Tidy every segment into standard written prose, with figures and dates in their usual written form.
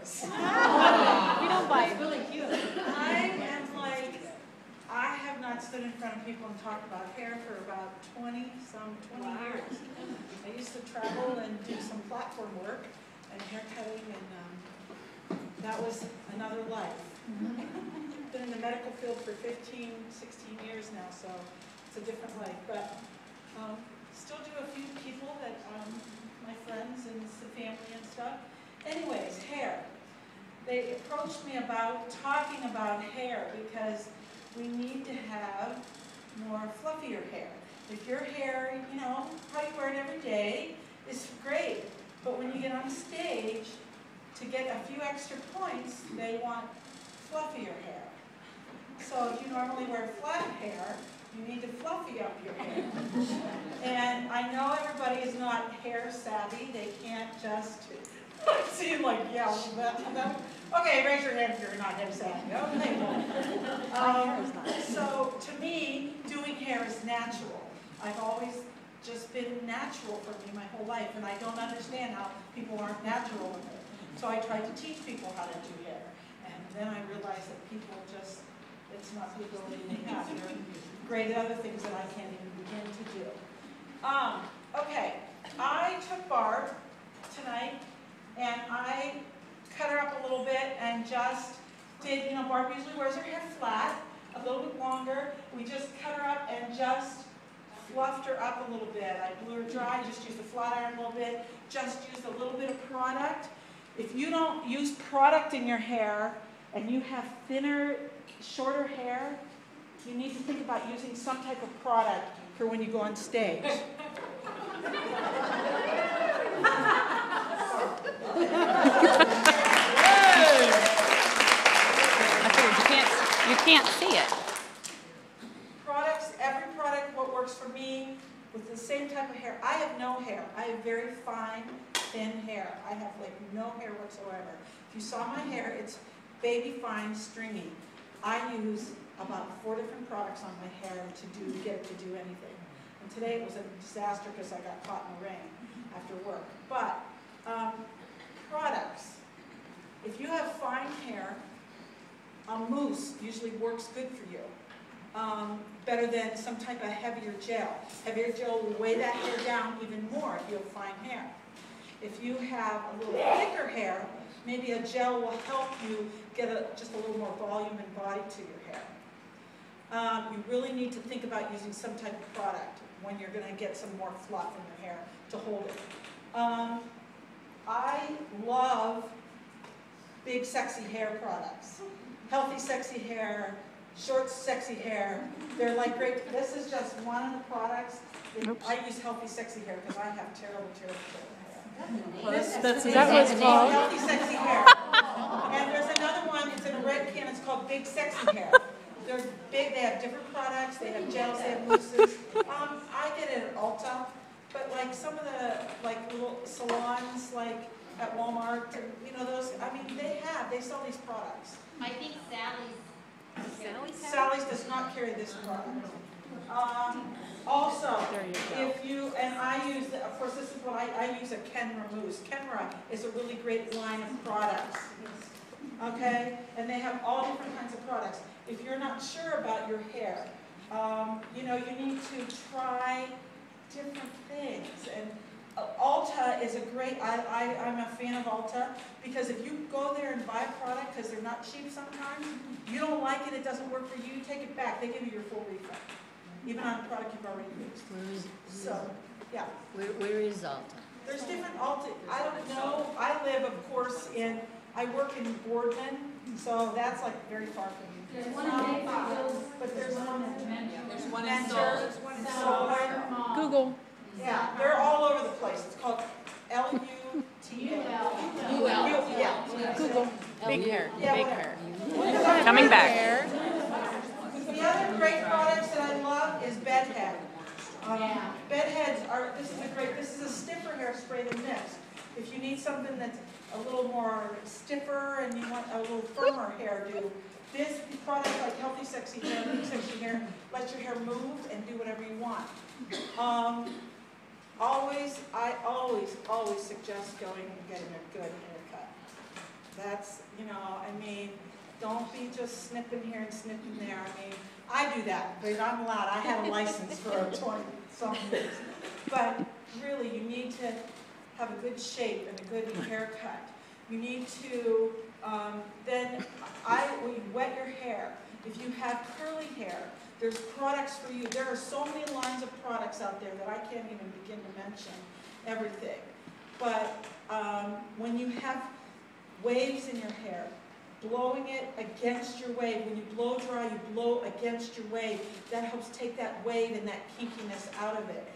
bites. We don't bite. It's really cute. I am like, I have not stood in front of people and talked about hair for about 20 years. I used to travel and do some platform work and hair cutting, and that was another life. Been in the medical field for 15, 16 years now, so it's a different life. But still do a few people that, my friends and the family and stuff. Anyways, hair. They approached me about talking about hair because we need to have more fluffier hair. If your hair, you know, how you wear it every day is great, but when you get on stage, to get a few extra points, they want fluffier hair. So if you normally wear flat hair, you need to fluffy up your hair. And I know everybody is not hair savvy. They can't just seem like, yeah, okay, raise your hand if you're not hair savvy. Okay. So to me, doing hair is natural. I've always just been natural for me my whole life, and I don't understand how people aren't natural with it. So I tried to teach people how to do hair, and then I realized that people just, it's not the ability they have. They're great at other things that I can't even begin to do. Okay, I took Barb tonight, and I cut her up a little bit and just did, you know, Barb usually wears her hair flat, a little bit longer. We just cut her up and just fluffed her up a little bit. I blew her dry, just used the flat iron a little bit, just used a little bit of product. If you don't use product in your hair and you have thinner, shorter hair, you need to think about using some type of product for when you go on stage. You can't see it. Products, every product, what works for me with the same type of hair. I have no hair. I have very fine, thin hair. I have like no hair whatsoever. If you saw my hair, it's baby fine, stringy. I use about 4 different products on my hair to get it to do anything. And today it was a disaster because I got caught in the rain after work. But products. If you have fine hair, a mousse usually works good for you. Better than some type of heavier gel. Heavier gel will weigh that hair down even more if you have fine hair. If you have a little thicker hair, maybe a gel will help you get just a little more volume and body to your hair. You really need to think about using some type of product when you're going to get some more fluff in your hair to hold it. I love big sexy hair products. Healthy sexy hair, short sexy hair. They're like great. This is just one of the products. I use healthy sexy hair because I have terrible, terrible, terrible hair. That's what it's called. Healthy sexy hair. And there's another one, it's in a red can, it's called Big Sexy Hair. They're big, they have different products, they have gels, they have mousses. I get it at Ulta, but like some of the like little salons like at Walmart, you know those, I mean they sell these products. I think Sally's does not carry this product. Also, if you, and I use, of course this is what I use a Kenra mousse. Kenra is a really great line of products. Okay? And they have all different kinds of products. If you're not sure about your hair, you know, you need to try different things. And Ulta is a great, I'm a fan of Ulta because if you go there and buy a product, because they're not cheap sometimes, you don't like it, it doesn't work for you, take it back. They give you your full refund, even on a product you've already used. So, yeah. Where is Ulta? There's different Ulta, I don't know. I live, of course, I work in Boardman, so that's like very far from me. there's one in Bayfront. But there's one in There's one in Mentor, Seoul. Google. Yeah, they're all over the place. It's called L-U-T-A. Yeah. Google. Big hair. Yeah, Big whatever. hair. Coming back. The other great products that I love is bed head. Bed heads are, this is a stiffer hairspray than this. If you need something that's a little more stiffer and you want a little firmer hairdo, this product like Healthy Sexy Hair, Big Sexy Hair, lets your hair move and do whatever you want. I always suggest going and getting a good haircut. That's, you know, I mean, don't be just snipping here and snipping there. I mean, I do that, but I'm allowed. I had a license for 20-some years. But really, you need to have a good shape and a good haircut. You need to, when you wet your hair, if you have curly hair, there's products for you. There are so many lines of products out there that I can't even begin to mention everything. But when you have waves in your hair, blowing it against your wave. When you blow dry, you blow against your wave. That helps take that wave and that kinkiness out of it.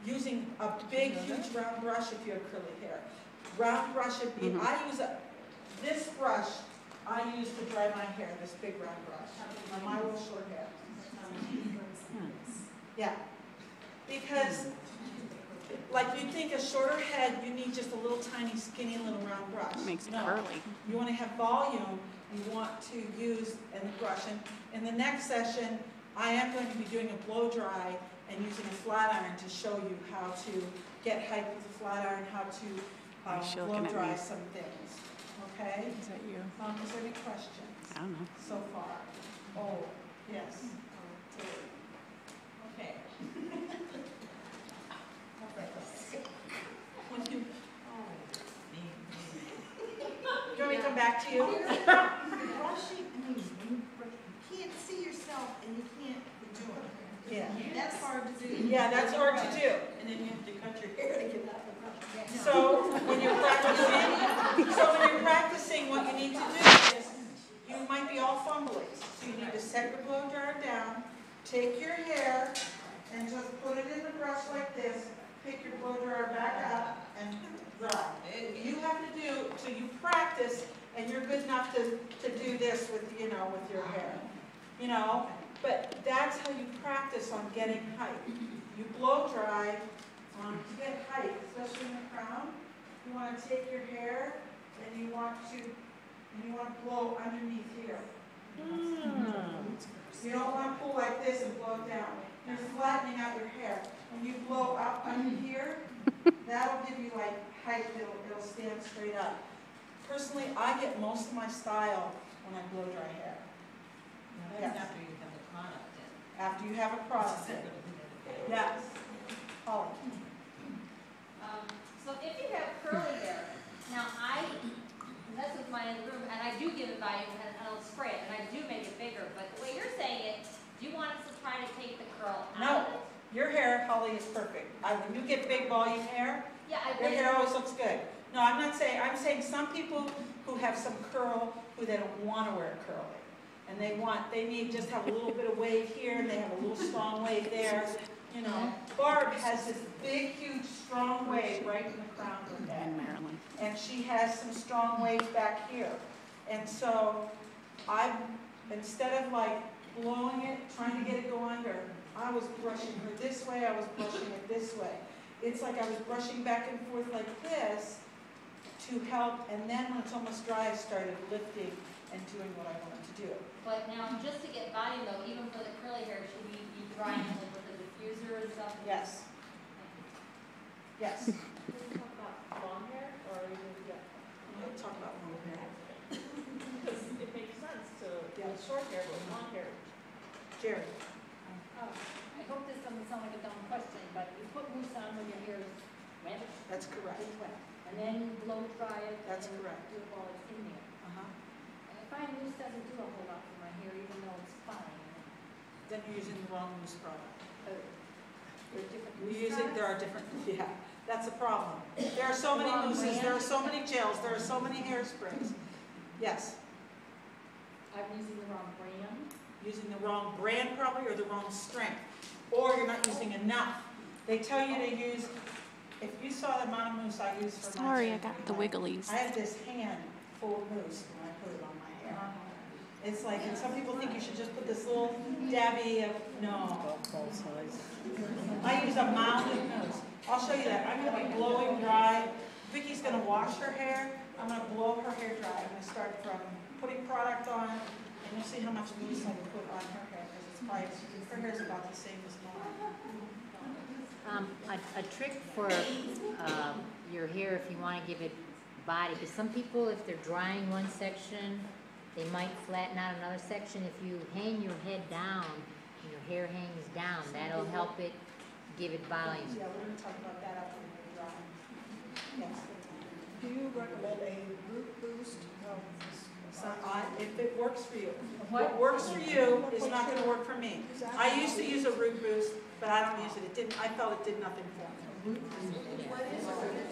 Using a big, huge round brush if you have curly hair. Round brush, I use this brush, I use to dry my hair, this big round brush, on my little short hair. Yeah, because like you'd think a shorter head, you need just a little tiny, skinny little round brush. Makes it No. curly. You want to have volume, you want to use a brush. And in the next session, I am going to be doing a blow dry and using a flat iron to show you how to get height with a flat iron, how to blow dry some things. Okay? Is that you? Is there any questions I don't know. so far? Oh, yes. Okay. Do you want me to come back to you? Brushing, you can't see yourself and you can't do it. Yeah. That's hard to do. Yeah, that's hard to do. And then you have to cut your hair to get out the brush. So when you're practicing, what you need to do is, you might be all fumbly. So you need to set your blow dryer down, take your hair, and just put it in the brush like this, pick your blow dryer back up, and dry. You have to do, so you practice, and you're good enough to do this with, you know, with your hair. You know, but that's how you practice on getting height. You blow dry to get height, especially in the crown. You want to take your hair and you want to blow underneath here. You don't want to pull like this and blow it down. You're flattening out your hair. When you blow up under here, that'll give you like height. It'll stand straight up. Personally, I get most of my style when I blow dry hair. That's after you have the product in. After you have a product in. Yes. Holly. So if you have curly hair, now that's with mine in the room, and I do give it volume and I'll spray it, and I do make it bigger, but the way you're saying it, do you want us to try to take the curl out? No. Your hair, Holly, is perfect. When you get big volume hair, Yeah, your hair always looks good. No, I'm not saying, I'm saying some people who have some curl, who they don't want to wear curly. And they need just have a little bit of wave here, and they have a little strong wave there. You know, Barb has this big, huge, strong wave right in the crown of her head. In Maryland. And she has some strong waves back here. And so instead of like blowing it, trying to get it go under, I was brushing her this way, I was brushing it this way. It's like I was brushing back and forth like this to help, and then when it's almost dry, I started lifting and doing what I wanted to do. But now, just to get volume though, even for the curly hair, should we be drying it with the diffuser and stuff? Yes. Yes. Can we talk about long hair, or are you going to get? We'll talk about long hair. Because it makes sense to get short hair, but long hair. Jerry. I hope this doesn't sound like a dumb question, but you put mousse on when your hair is wet, That's correct. it's wet, and then you blow dry it. That's and correct. do it while it's in there. Uh-huh. And I find mousse doesn't do a whole lot for my hair, even though it's fine. Then you're using the wrong mousse product. There are different You're mousse using, there are different, yeah, that's a problem. There are so many Wrong mousses, brand. there are so many gels, there are so many hairsprays. Yes. I'm using the wrong brand. Using the wrong brand probably, or the wrong strength. Or you're not using enough. They tell you to use, if you saw the amount of mousse I use for my Sorry, I shampoo, got the wigglies. I have this hand full of mousse when I put it on my hair. It's like, and some people think you should just put this little dabby of, no. I use a mound of mousse. I'll show you that. I'm going to be blowing dry. Vicky's going to wash her hair. I'm going to blow her hair dry. I'm going to start from putting product on, and you'll see how much mousse I can put on her hair, because it's probably, her hair's about the same as mine. A trick for your hair, if you want to give it body, because some people, if they're drying one section, they might flatten out another section. If you hang your head down, and your hair hangs down, that'll help it give it volume. Yeah, we're gonna talk about that after we're dry. Yes. Do you recommend a root boost? So if it works for you. What works for you is not gonna work for me. I used to use a root boost, but I don't use it. I felt it did nothing for me. What is it?